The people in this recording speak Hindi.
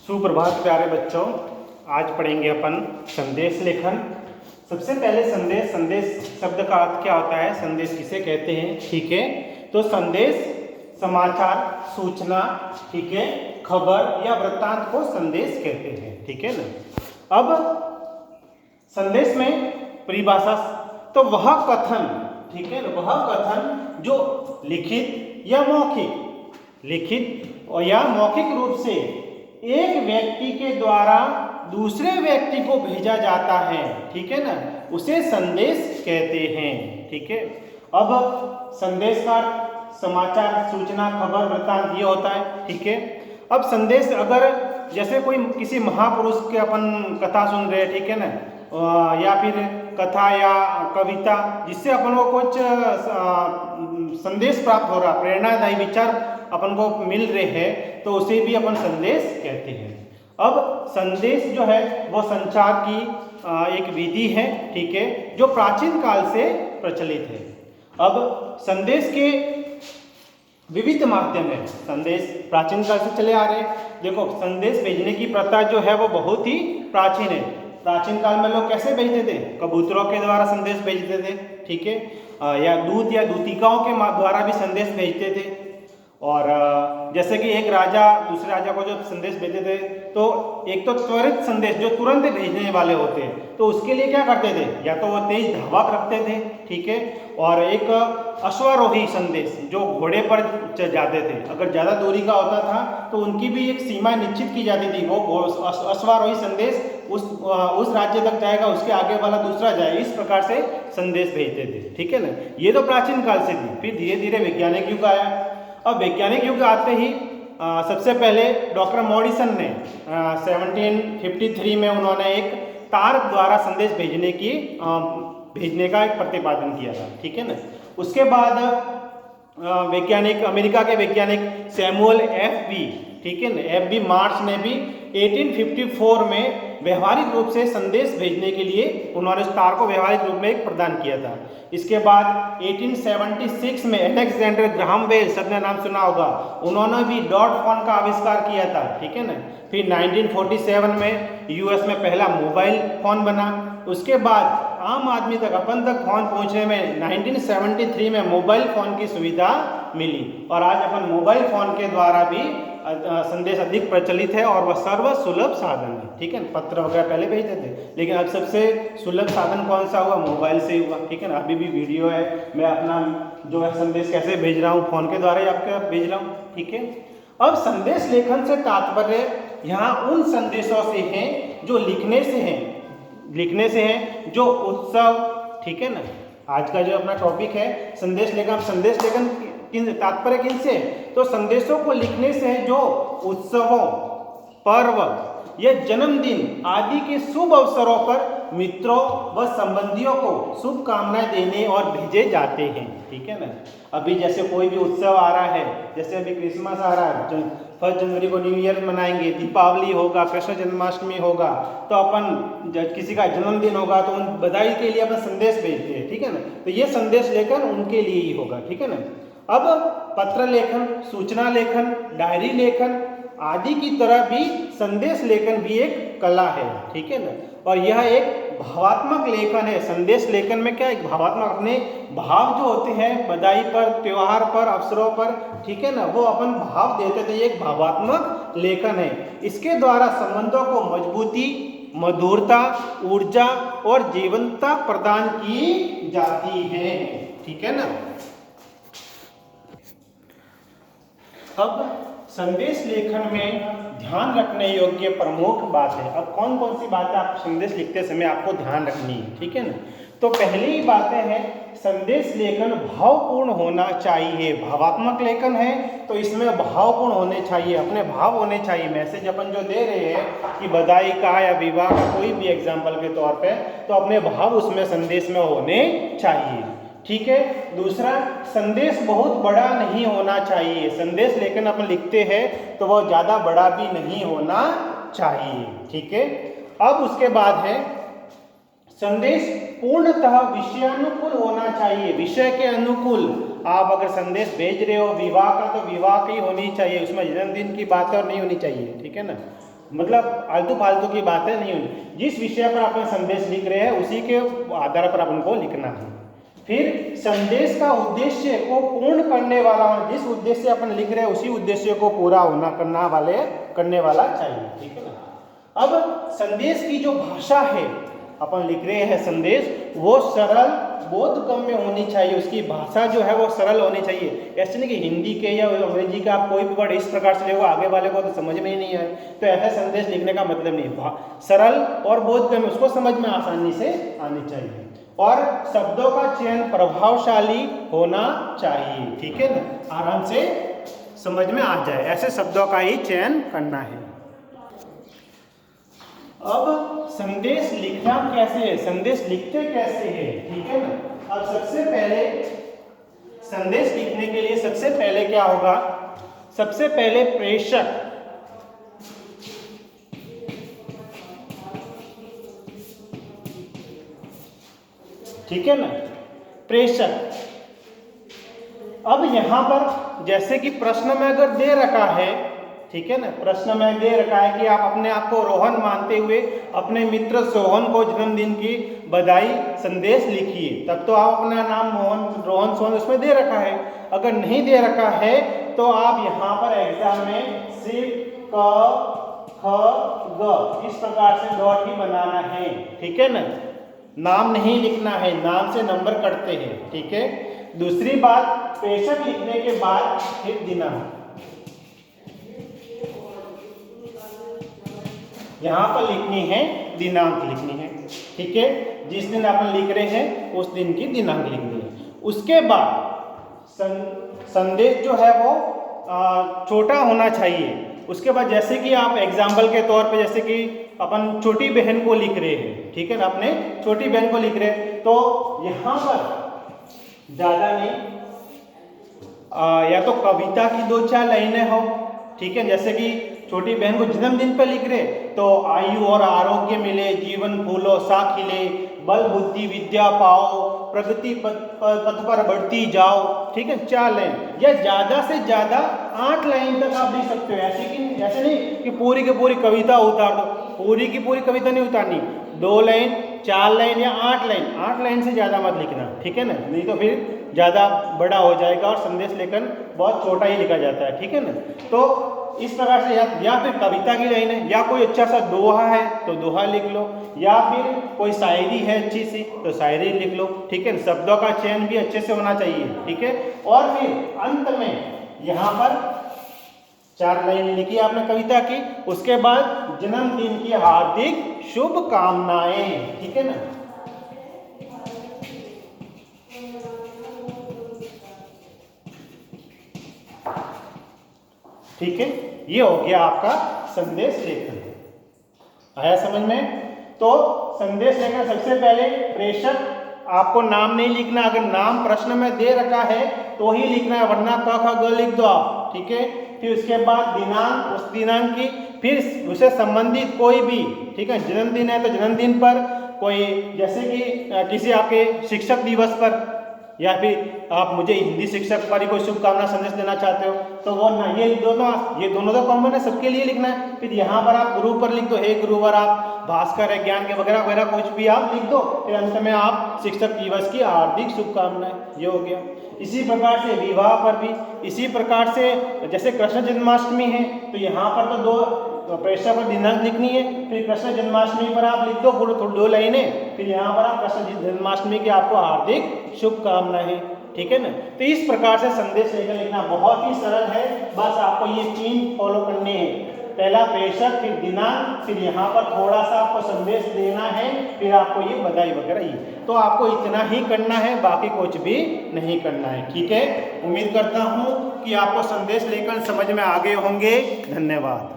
सुप्रभात प्यारे बच्चों। आज पढ़ेंगे अपन संदेश लेखन। सबसे पहले संदेश शब्द का अर्थ क्या होता है, संदेश किसे कहते हैं। ठीक है, तो संदेश समाचार, सूचना, ठीक है, खबर या वृत्तांत को संदेश कहते हैं। ठीक है ना। अब संदेश में परिभाषा, तो वह कथन, ठीक है ना, वह कथन जो लिखित या मौखिक रूप से एक व्यक्ति के द्वारा दूसरे व्यक्ति को भेजा जाता है, ठीक है ना, उसे संदेश कहते हैं। ठीक है, अब संदेश का समाचार, सूचना, खबर, वृत्तांत ये होता है। ठीक है, अब संदेश अगर जैसे कोई किसी महापुरुष के अपन कथा सुन रहे हैं, ठीक है ना, या फिर कथा या कविता जिससे अपन को कुछ संदेश प्राप्त हो रहा, प्रेरणादायी विचार अपन को मिल रहे हैं, तो उसे भी अपन संदेश कहते हैं। अब संदेश जो है वो संचार की एक विधि है, ठीक है, जो प्राचीन काल से प्रचलित है। अब संदेश के विविध माध्यम है। संदेश प्राचीन काल से चले आ रहे हैं। देखो, संदेश भेजने की प्रथा जो है वो बहुत ही प्राचीन है। प्राचीन काल में लोग कैसे भेजते थे? कबूतरों के द्वारा संदेश भेजते थे, ठीक है, या दूत या दूतिकाओं के द्वारा भी संदेश भेजते थे। और जैसे कि एक राजा दूसरे राजा को जब संदेश भेजते थे, तो एक तो त्वरित संदेश जो तुरंत भेजने वाले होते हैं, तो उसके लिए क्या करते थे, या तो वो तेज धावक रखते थे, ठीक है, और एक अश्वारोही संदेश जो घोड़े पर जाते थे, अगर ज़्यादा दूरी का होता था तो उनकी भी एक सीमा निश्चित की जाती थी। वो अश्वारोही संदेश उस राज्य तक जाएगा, उसके आगे वाला दूसरा जाए, इस प्रकार से संदेश भेजते थे। ठीक है ना, ये तो प्राचीन काल से थी। फिर धीरे धीरे वैज्ञानिक युग आया। अब वैज्ञानिक युग आते ही सबसे पहले डॉक्टर मॉरिसन ने 1753 में उन्होंने एक तार द्वारा संदेश भेजने का एक प्रतिपादन किया था। ठीक है ना। उसके बाद वैज्ञानिक, अमेरिका के वैज्ञानिक सैमुअल एफ.बी., ठीक है ना, एफ.बी. मार्च ने भी 1854 में व्यवहारिक रूप से संदेश भेजने के लिए उन्होंने उस तार को व्यवहारिक रूप में एक प्रदान किया था। इसके बाद 1876 में अलेक्जेंडर ग्राहम बेल, सबने नाम सुना होगा, उन्होंने भी डॉट फोन का आविष्कार किया था। ठीक है ना। फिर 1947 में यूएस में पहला मोबाइल फोन बना। उसके बाद आम आदमी तक, अपन तक फोन पहुंचने में 1973 में मोबाइल फोन की सुविधा मिली, और आज अपन मोबाइल फोन के द्वारा भी संदेश अधिक प्रचलित है और वह सर्व सुलभ साधन है। ठीक है ना। पत्र वगैरह पहले भेजते थे, लेकिन अब सबसे सुलभ साधन कौन सा हुआ? मोबाइल से हुआ। ठीक है ना। अभी भी वीडियो है, मैं अपना जो है संदेश कैसे भेज रहा हूँ, फोन के द्वारा ही आपके भेज रहा हूँ। ठीक है। अब संदेश लेखन से तात्पर्य यहाँ उन संदेशों से हैं जो लिखने से हैं, जो उत्सव, ठीक है ना, आज का जो अपना टॉपिक है संदेश लेखन। संदेश लेखन तात्पर्य किन से? तो संदेशों को लिखने से है जो उत्सवों, पर्व या जन्मदिन आदि के शुभ अवसरों पर मित्रों व संबंधियों को शुभकामनाएं देने और भेजे जाते हैं। ठीक है ना। अभी जैसे कोई भी उत्सव आ रहा है, जैसे अभी क्रिसमस आ रहा है, 1 जनवरी को न्यू ईयर मनाएंगे, दीपावली होगा, कृष्ण जन्माष्टमी होगा, तो अपन किसी का जन्मदिन होगा तो उन बधाई के लिए अपन संदेश भेजते हैं। ठीक है ना। तो ये संदेश लेखन उनके लिए ही होगा। ठीक है ना। अब पत्र लेखन, सूचना लेखन, डायरी लेखन आदि की तरह भी संदेश लेखन भी एक कला है। ठीक है ना। और यह एक भावात्मक लेखन है। संदेश लेखन में क्या, एक भावात्मक, अपने भाव जो होते हैं बधाई पर, त्योहार पर, अवसरों पर, ठीक है ना, वो अपन भाव देते थे, एक भावात्मक लेखन है। इसके द्वारा संबंधों को मजबूती, मधुरता, ऊर्जा और जीवंतता प्रदान की जाती है। ठीक है ना। अब संदेश लेखन में ध्यान रखने योग्य प्रमुख बात है। अब कौन कौन सी बातें आप संदेश लिखते समय आपको ध्यान रखनी है? ठीक है ना। तो पहली बातें हैं, संदेश लेखन भावपूर्ण होना चाहिए। भावात्मक लेखन है तो इसमें भावपूर्ण होने चाहिए, अपने भाव होने चाहिए। मैसेज अपन जो दे रहे हैं कि बधाई का या विवाह का, कोई भी एग्जाम्पल के तौर पे, तो अपने भाव उसमें संदेश में होने चाहिए। ठीक है। दूसरा, संदेश बहुत बड़ा नहीं होना चाहिए। संदेश लेखन अपन लिखते हैं तो वह ज़्यादा बड़ा भी नहीं होना चाहिए। ठीक है। अब उसके बाद है, संदेश पूर्णतः विषयानुकूल होना चाहिए। विषय के अनुकूल आप अगर संदेश भेज रहे हो विवाह का, तो विवाह की होनी चाहिए, उसमें जन्मदिन की बात और नहीं होनी चाहिए। ठीक है ना। मतलब आलतू फालतू की बातें नहीं होनी। जिस विषय पर अपन संदेश लिख रहे हैं उसी के आधार पर अपन को लिखना है। फिर संदेश का उद्देश्य को पूर्ण करने वाला, जिस उद्देश्य से अपन लिख रहे हैं उसी उद्देश्य को पूरा होना करने वाला चाहिए, ठीक है ना। अब संदेश की जो भाषा है, अपन लिख रहे हैं संदेश, वो सरल बोधगम्य होनी चाहिए। उसकी भाषा जो है वो सरल होनी चाहिए। ऐसे नहीं कि हिंदी के या अंग्रेजी का आप कोई भी वर्ड इस प्रकार से लेगा आगे वाले को तो समझ में ही नहीं आए, तो ऐसा संदेश लिखने का मतलब नहीं। सरल और बोधगम्य, उसको समझ में आसानी से आनी चाहिए। और शब्दों का चयन प्रभावशाली होना चाहिए, ठीक है ना, आराम से समझ में आ जाए, ऐसे शब्दों का ही चयन करना है। अब संदेश लिखना कैसे है, संदेश लिखते कैसे है, ठीक है ना। अब सबसे पहले संदेश लिखने के लिए सबसे पहले क्या होगा, सबसे पहले प्रेषक, ठीक है ना, प्रेषक। अब यहां पर जैसे कि प्रश्न में अगर दे रखा है, ठीक है ना, प्रश्न में दे रखा है कि आप अपने आप को रोहन मानते हुए अपने मित्र सोहन को जन्मदिन की बधाई संदेश लिखिए, तब तो आप अपना नाम रोहन सोहन उसमें दे रखा है। अगर नहीं दे रखा है तो आप यहाँ पर एग्जाम में सिर्फ क ख ग इस प्रकार से डॉट ही बनाना है, ठीक है ना, नाम नहीं लिखना है, नाम से नंबर कटते हैं, ठीक है। दूसरी बात, प्रेषक लिखने के बाद फिर दिनांक, यहाँ पर लिखनी है, दिनांक लिखनी है, ठीक है। जिस दिन अपन लिख रहे हैं उस दिन की दिनांक लिखनी है। उसके बाद संदेश जो है वो छोटा होना चाहिए। उसके बाद जैसे कि आप एग्जाम्पल के तौर पे, जैसे कि अपन छोटी बहन को लिख रहे हैं, ठीक है ना, अपने छोटी बहन को लिख रहे हैं, तो यहाँ पर ज़्यादा नहीं, या तो कविता की 2-4 लाइनें हो, ठीक है। जैसे कि छोटी बहन को जन्मदिन पर लिख रहे तो आयु और आरोग्य मिले, जीवन फूलो सा खिले, बल बुद्धि विद्या पाओ, प्रगति पथ पर बढ़ती जाओ, ठीक है, 4 लाइन या ज़्यादा से ज़्यादा 8 लाइन तक आप लिख सकते हो। ऐसे नहीं कि पूरी की पूरी कविता उतार दो, पूरी की पूरी कविता नहीं उतारनी, 2 लाइन 4 लाइन या 8 लाइन, 8 लाइन से ज़्यादा मत लिखना, ठीक है ना, नहीं तो फिर ज़्यादा बड़ा हो जाएगा और संदेश लेखन बहुत छोटा ही लिखा जाता है, ठीक है ना। तो इस प्रकार से या फिर कविता की लाइन है, या कोई अच्छा सा दोहा है तो दोहा लिख लो, या फिर कोई शायरी है अच्छी सी तो शायरी लिख लो, ठीक है। शब्दों का चयन भी अच्छे से होना चाहिए, ठीक है। और फिर अंत में यहाँ पर 4 लाइन लिखी आपने कविता की, उसके बाद जन्मदिन की हार्दिक शुभकामनाएं, ठीक है ना। ठीक है, ये हो गया आपका संदेश लेखन। आया समझ में? तो संदेश लेखन सबसे पहले प्रेषक, आपको नाम नहीं लिखना, अगर नाम प्रश्न में दे रखा है तो ही लिखना है, वरना क ख ग लिख दो आप, ठीक है। फिर उसके बाद दिनांक, उस दिनांक की, फिर उससे संबंधित कोई भी, ठीक है, जन्मदिन है तो जन्मदिन पर, कोई जैसे कि किसी आपके शिक्षक दिवस पर, या फिर आप मुझे हिंदी शिक्षक पर ही कोई शुभकामना संदेश देना चाहते हो तो वो ना, ये दोनों तो कॉमन है, सबके लिए लिखना है। फिर यहाँ पर आप गुरु पर लिख दो, हे गुरुवर, आप भास्कर है, ज्ञान के वगैरह वगैरह कुछ भी आप लिख दो, फिर अंत में आप शिक्षक दिवस की हार्दिक शुभकामनाएं, ये हो गया। इसी प्रकार से विवाह पर भी, इसी प्रकार से जैसे कृष्ण जन्माष्टमी है तो यहाँ पर तो 2 प्रेषक पर दिनांक लिखनी है, फिर कृष्ण जन्माष्टमी पर आप लिख दो थोड़ी 2 लाइनें, फिर यहाँ पर आप कृष्ण जन्माष्टमी की आपको हार्दिक शुभकामनाएं, ठीक है ना। तो इस प्रकार से संदेश लेकर लिखना बहुत ही सरल है, बस आपको ये 3 फॉलो करने हैं, पहला प्रेषक, फिर दिनांक, फिर यहाँ पर थोड़ा सा आपको संदेश देना है, फिर आपको ये बधाई वगैरह, ये तो आपको इतना ही करना है, बाकी कुछ भी नहीं करना है, ठीक है। उम्मीद करता हूँ कि आपको संदेश लेकर समझ में आ गए होंगे। धन्यवाद।